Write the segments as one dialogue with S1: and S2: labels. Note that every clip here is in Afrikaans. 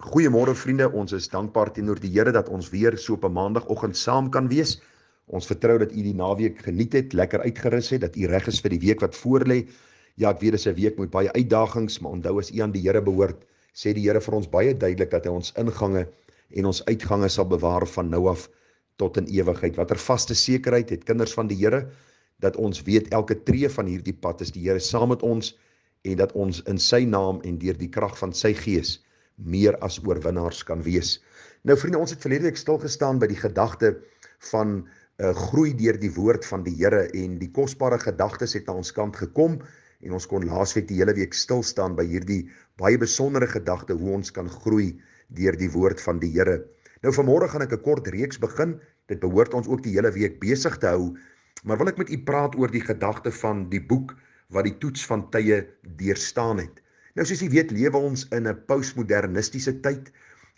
S1: Goeiemôre vriende, ons is dankbaar teenoor die Here dat ons weer so op 'n maandagooggend saam kan wees. Ons vertrou dat u die naweek geniet het, lekker uitgerus het, dat u reg is vir die week wat voorlê. Ja, ek weet dis 'n week met baie uitdagings, maar onthou as u aan die Here behoort, sê die Here vir ons baie duidelik dat hy ons ingange en ons uitgange sal bewaar van nou af tot in ewigheid. Watter vaste sekerheid het kinders van die Here dat ons weet elke tree van hierdie pad is die Here saam met ons en dat ons in sy naam en deur die krag van sy gees meer as oorwinnaars kan wees. Nou vriende, ons het verlede week stilgestaan by die gedagte van groei deur die woord van die Here en die kosbare gedagtes het na ons kant gekom en ons kon laasweek die hele week stil staan by hierdie baie besondere gedagte hoe ons kan groei deur die woord van die Here. Nou vanmôre gaan ek 'n kort reeks begin. Dit behoort ons ook die hele week besig te hou, maar wil ek met u praat oor die gedagte van die boek wat die toets van tye deurstaan het. Nou soos jy weet, lewe ons in 'n postmodernistiese tyd.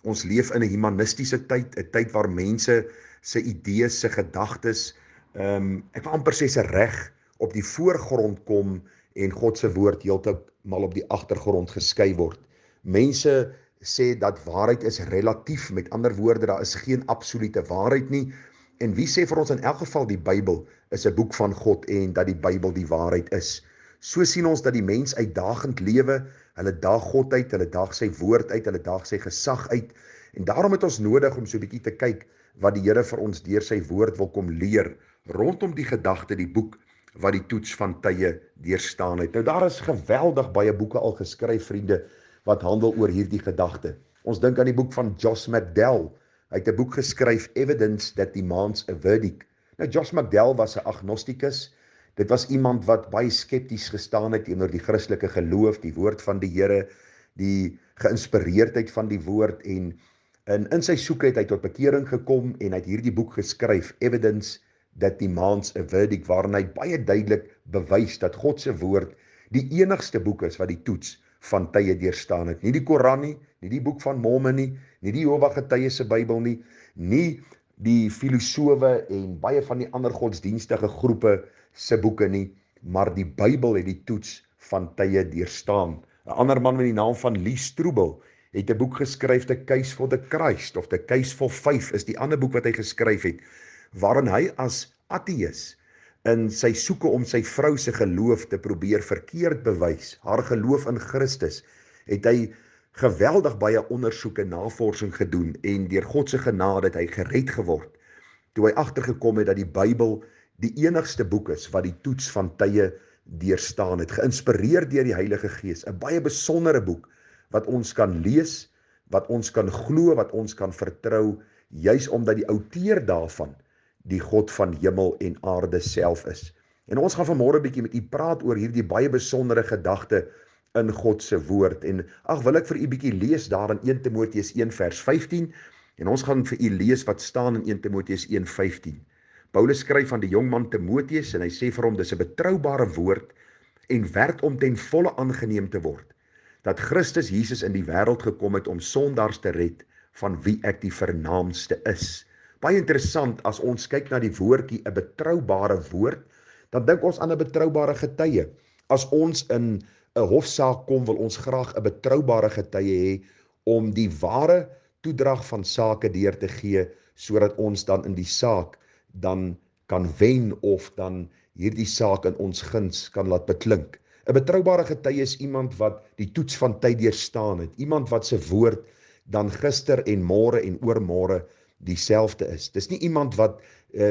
S1: Ons leef in 'n humanistiese tyd, 'n tyd waar mense se idees, se gedagtes, ek wil amper sê se reg op die voorgrond kom en God se woord heeltemal op die agtergrond geskei word. Mense sê dat waarheid is relatief, met ander woorde, daar is geen absolute waarheid nie. En wie sê vir ons in elk geval die Bybel is 'n boek van God en dat die Bybel die waarheid is? So sien ons dat die mens uitdagend lewe, hulle daag God uit, hulle daag sy woord uit, hulle daag sy gesag uit. En daarom het ons nodig om so 'n bietjie te kyk wat die Here vir ons deur sy woord wil kom leer rondom die gedagte, die boek wat die toets van tye deurstaan het. Nou daar is geweldig baie boeke al geskryf, vriende, wat handel oor hierdie gedagte. Ons dink aan die boek van Josh McDowell. Hy het 'n boek geskryf, Evidence That Demands a Verdict. Nou Josh McDowell was 'n agnostikus. Dit was iemand wat baie skepties gestaan het teenoor die Christelike geloof, die woord van die Here, die geïnspireerdheid van die woord en in sy soeke het hy tot bekering gekom en hy het hierdie boek geskryf, Evidence That Demands a Verdict, waarin hy baie duidelik bewys dat God se woord die enigste boek is wat die toets van tye deurstaan het. Nie die Koran nie, nie die boek van Mormon nie, nie die Jehova Getuies se Bybel nie, nie die filosowe en baie van die ander godsdienstige groepe se boeke nie, maar die Bybel het die toets van tye deurstaan. 'n Ander man met die naam van Lee Strobel het 'n boek geskryf, The Case for the Christ, of The Case for Faith is die ander boek wat hy geskryf het, waarin hy as ateïs in sy soeke om sy vrou se geloof te probeer verkeerd bewys, haar geloof in Christus, het hy geweldig baie ondersoeke, navorsing gedoen en deur God se genade het hy gered geword, toe hy agtergekom het dat die Bybel die enigste boek is wat die toets van tye deurstaan het, geïnspireer deur die Heilige Gees, 'n baie besondere boek wat ons kan lees, wat ons kan glo, wat ons kan vertrou, juis omdat die outeur daarvan die God van hemel en aarde self is. En ons gaan vanmôre 'n bietjie met u praat oor hierdie baie besondere gedagte in God se woord. En wil ek vir u bietjie lees daar in 1 Timoteus 1 vers 15 en ons gaan vir u lees wat staan in 1 Timoteus 1:15. Paulus skryf aan die jong man Timoteus en hy sê vir hom dis 'n betroubare woord en werd om ten volle aangeneem te word, dat Christus Jesus in die wêreld gekom het om sondaars te red, van wie ek die vernaamste is. Baie interessant, as ons kyk na die woordjie 'n betroubare woord, dan dink ons aan 'n betroubare getuie. As ons in 'n hofsaak kom, wil ons graag 'n betroubare getuie hê om die ware toedrag van sake deur te gee, sodat ons dan in die saak dan kan wen of dan hierdie saak in ons guns kan laat beklink. 'n Betroubare getuie is iemand wat die toets van tyd deurstaan het, iemand wat se woord dan gister en môre en oormôre dieselfde is. Dis nie iemand wat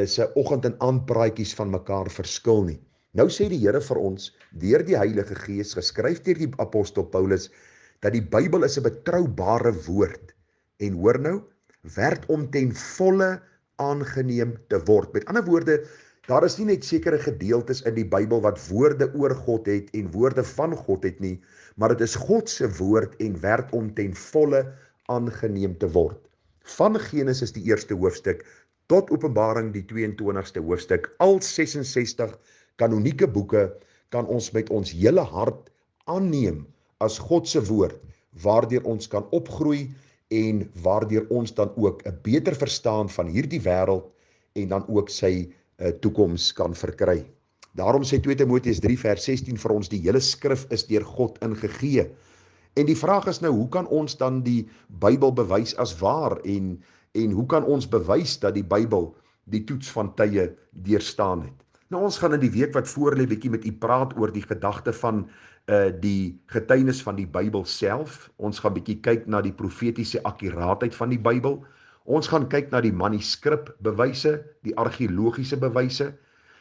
S1: sy oggend en aand praatjies van mekaar verskil nie. Nou sê die Here vir ons deur die Heilige Gees, geskryf deur die apostel Paulus, dat die Bybel is 'n betroubare woord en hoor nou, werd om ten volle aangeneem te word. Met ander woorde, daar is nie net sekere gedeeltes in die Bybel wat woorde oor God het en woorde van God het nie, maar dit is God se woord en werd om ten volle aangeneem te word. Van Genesis die eerste hoofstuk tot Openbaring die 22ste hoofstuk, al 66 kanonieke boeke kan ons met ons hele hart aanneem as God se woord, waardeur ons kan opgroei en waardeur ons dan ook 'n beter verstaan van hierdie wêreld en dan ook sy toekoms kan verkry. Daarom sê 2 Timoteus 3 vers 16 vir ons, die hele skrif is deur God ingegee En die vraag is nou, hoe kan ons dan die Bybel bewys as waar en hoe kan ons bewys dat die Bybel die toets van tye deurstaan het? Nou ons gaan in die week wat voorlê bietjie met u praat oor die gedagte van die getuienis van die Bybel self. Ons gaan bietjie kyk na die profetiese akkuraatheid van die Bybel. Ons gaan kyk na die manuskripbewyse, die argeologiese bewyse,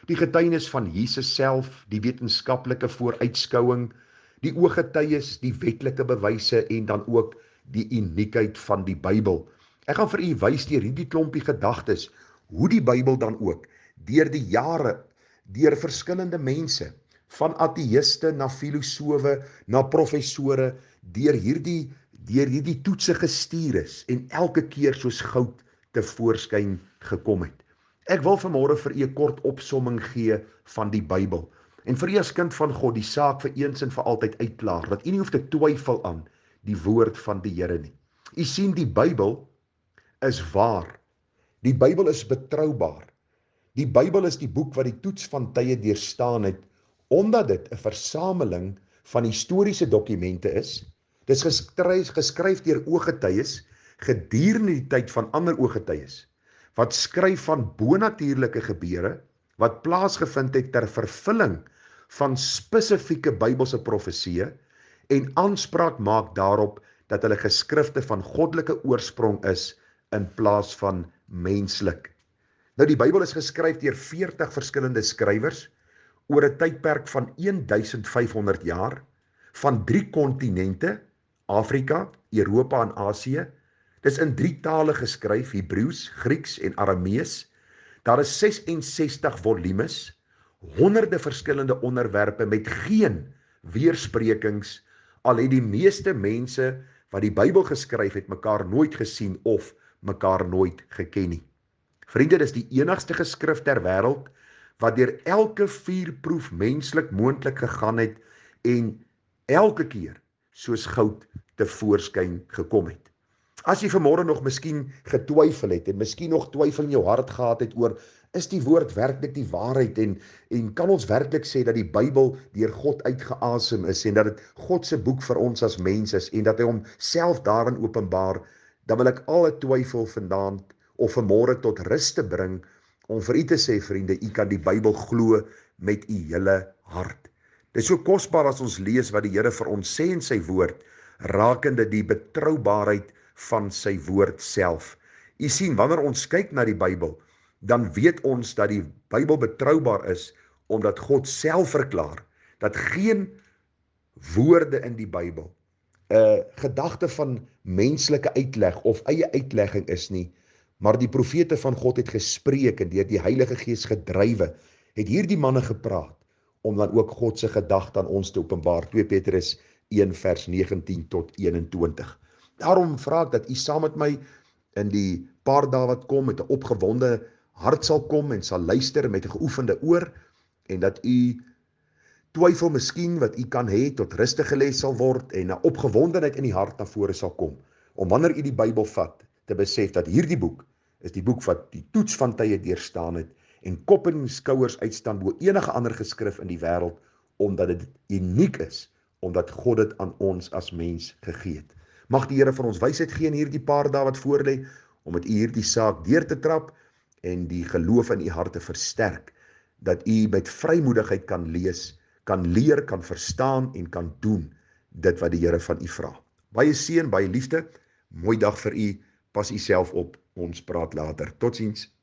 S1: die getuienis van Jesus self, die wetenskaplike vooruitskouing, die ooggetuies, die wetlike bewyse en dan ook die uniekheid van die Bybel. Ek gaan vir u wys deur hierdie klompie gedagtes hoe die Bybel dan ook deur die jare, deur verskillende mense, van ateïste na filosowe, na professore, deur hierdie toetse gestuur is en elke keer soos goud tevoorskyn gekom het. Ek wil vanmôre vir u 'n kort opsomming gee van die Bybel. En vir u as kind van God die saak vir eens en vir altyd uitklaar, dat u nie hoef te twyfel aan die woord van die Here nie. U sien, die Bybel is waar. Die Bybel is betroubaar. Die Bybel is die boek wat die toets van tye deurstaan het, omdat dit 'n versameling van historiese dokumente is. Dit is geskryf deur ooggetuies gedurende die tyd van ander ooggetuies, wat skryf van bonatuurlike gebeure wat plaasgevind het ter vervulling van spesifieke Bybelse profesieë en aanspraak maak daarop dat hulle geskrifte van goddelike oorsprong is in plaas van menslik. Nou die Bybel is geskryf deur 40 verskillende skrywers oor 'n tydperk van 1500 jaar, van 3 kontinente, Afrika, Europa en Asië. Dis in 3 tale geskryf, Hebreëus, Grieks en Aramees. Daar is 66 volumes, honderde verskillende onderwerpe met geen weersprekings, al het die meeste mense wat die Bybel geskryf het mekaar nooit gesien of mekaar nooit geken nie. Vriende, dis die enigste geskrif ter wêreld wat deur elke vuurproef menslik moontlik gegaan het en elke keer soos goud tevoorskyn gekom het. As jy vanmôre nog miskien getwyfel het en miskien nog twyfel in jou hart gehad het oor, is die woord werklik die waarheid en kan ons werklik sê dat die Bybel deur God uitgeasem is en dat dit God se boek vir ons as mens is en dat hy homself daarin openbaar, dan wil ek alle twyfel vandaan of vanmôre tot rus te bring om vir u te sê, vriende, u kan die Bybel glo met u hele hart. Dit is so kosbaar as ons lees wat die Here vir ons sê in sy woord, rakende die betroubaarheid van sy woord self. U sien, wanneer ons kyk na die Bybel, dan weet ons dat die Bybel betroubaar is, omdat God self verklaar, dat geen woorde in die Bybel 'n gedagte van menslike uitleg of eie uitlegging is nie, maar die profete van God het gespreek en deur die Heilige Gees gedrywe, het hierdie manne gepraat, om dan ook God se gedagte aan ons te openbaar. 2 Petrus 1 vers 19 tot 21. Daarom vra ek dat u saam met my in die paar dae wat kom met 'n opgewonde hart sal kom en sal luister met 'n geoefende oor en dat u twyfel miskien wat u kan hê tot rustig geles sal word en 'n opgewondenheid in die hart na vore sal kom om wanneer u die Bybel vat te besef dat hierdie boek is die boek wat die toets van tye deurstaan het en kop en skouers uitstaan bo enige ander geskrif in die wêreld, omdat dit uniek is, omdat God dit aan ons as mens gegee het. Mag die Here vir ons wysheid gee in hierdie paar dae wat voorlê, om met u hierdie saak deur te trap en die geloof in u hart te versterk, dat u met vrymoedigheid kan lees, kan leer, kan verstaan en kan doen dit wat die Here van u vra. Baie seën, baie liefde, mooi dag vir u, pas u self op, ons praat later. Totsiens.